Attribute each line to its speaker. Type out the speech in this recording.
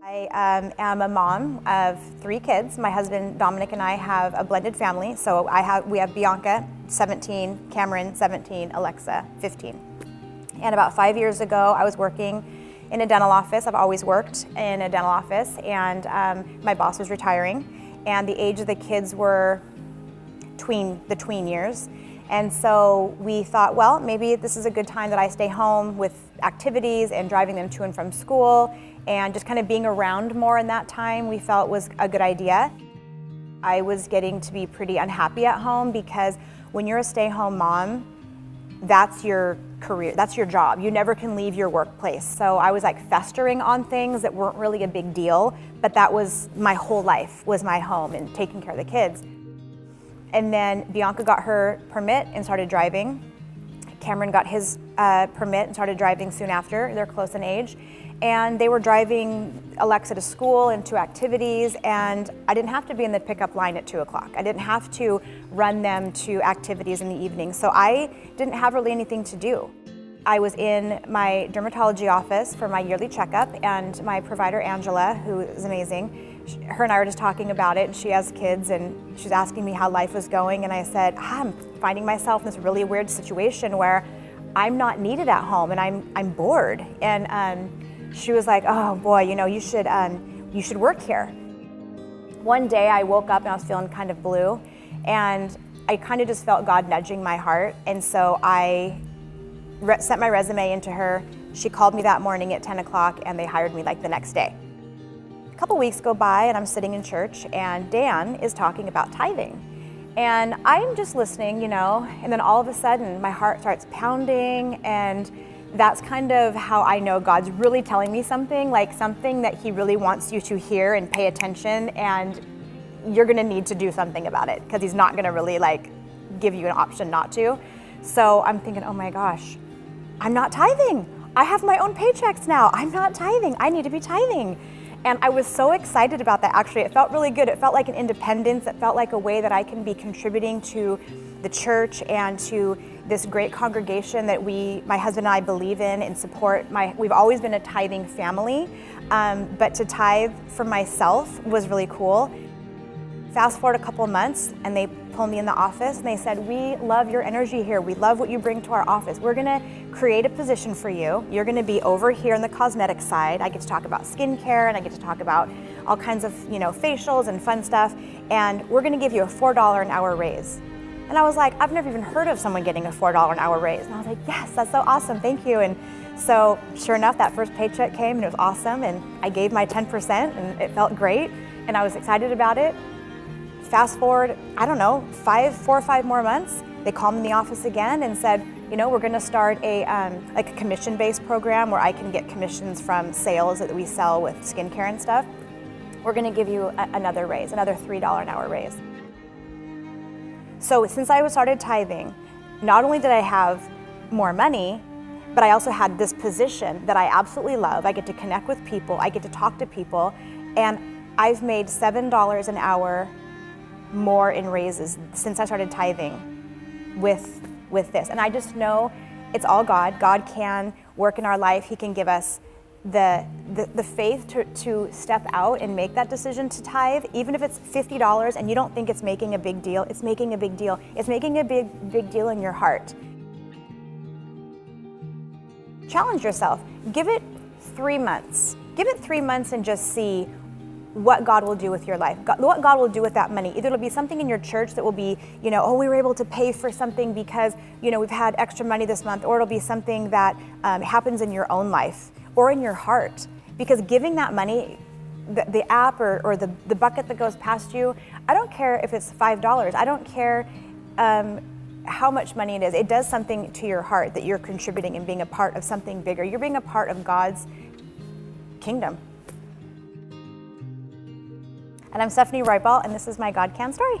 Speaker 1: I am a mom of 3 kids. My husband Dominic and I have a blended family. So we have Bianca, 17, Cameron, 17, Alexa, 15. And about 5 years ago, I was working in a dental office. I've always worked in a dental office, and my boss was retiring, and the age of the kids were the tween years. And so we thought, well, maybe this is a good time that I stay home with activities and driving them to and from school, and just kind of being around more in that time we felt was a good idea. I was getting to be pretty unhappy at home because when you're a stay-home mom, that's your career, that's your job. You never can leave your workplace. So I was like festering on things that weren't really a big deal, but that was my whole life, was my home and taking care of the kids. And then Bianca got her permit and started driving. Cameron got his permit and started driving soon after. They're close in age. And they were driving Alexa to school and to activities, and I didn't have to be in the pickup line at 2 o'clock. I didn't have to run them to activities in the evening, so I didn't have really anything to do. I was in my dermatology office for my yearly checkup, and my provider, Angela, who is amazing, her and I were just talking about it, and she has kids, and she's asking me how life was going, and I said, I'm finding myself in this really weird situation where I'm not needed at home, and I'm bored. And she was like, oh boy, you should work here. One day I woke up and I was feeling kind of blue, and I kind of just felt God nudging my heart, and so I sent my resume into her. She called me that morning at 10 o'clock, and they hired me like the next day. A couple weeks go by, and I'm sitting in church, and Dan is talking about tithing. And I'm just listening, and then all of a sudden my heart starts pounding, and that's kind of how I know God's really telling me something, like something that He really wants you to hear and pay attention, and you're gonna need to do something about it, because He's not gonna really give you an option not to. So I'm thinking, oh my gosh, I'm not tithing. I have my own paychecks now. I'm not tithing. I need to be tithing. And I was so excited about that, actually. It felt really good. It felt like an independence. It felt like a way that I can be contributing to the church and to this great congregation that my husband and I believe in and support. We've always been a tithing family, but to tithe for myself was really cool. Fast forward a couple of months, and they pulled me in the office, and they said, we love your energy here. We love what you bring to our office. We're gonna create a position for you. You're gonna be over here on the cosmetic side. I get to talk about skincare, and I get to talk about all kinds of facials and fun stuff, and we're gonna give you a $4 an hour raise. And I was like, I've never even heard of someone getting a $4 an hour raise. And I was like, yes, that's so awesome, thank you. And so sure enough, that first paycheck came, and it was awesome, and I gave my 10%, and it felt great, and I was excited about it. Fast forward, I don't know, 4 or 5 more months, they called me in the office again and said, we're gonna start a commission-based program where I can get commissions from sales that we sell with skincare and stuff. We're gonna give you another raise, another $3 an hour raise. So since I started tithing, not only did I have more money, but I also had this position that I absolutely love. I get to connect with people, I get to talk to people, and I've made $7 an hour more in raises since I started tithing with this. And I just know it's all God. God can work in our life. He can give us the faith to step out and make that decision to tithe, even if it's $50 and you don't think it's making a big deal. It's making a big deal. It's making a big deal in your heart. Challenge yourself. Give it 3 months. Give it 3 months and just see what God will do with your life, what God will do with that money. Either it'll be something in your church that will be, oh, we were able to pay for something because, we've had extra money this month, or it'll be something that happens in your own life or in your heart. Because giving that money, the app or the bucket that goes past you, I don't care if it's $5. I don't care how much money it is. It does something to your heart that you're contributing and being a part of something bigger. You're being a part of God's kingdom. And I'm Stephanie Reibal, and this is my God Can story.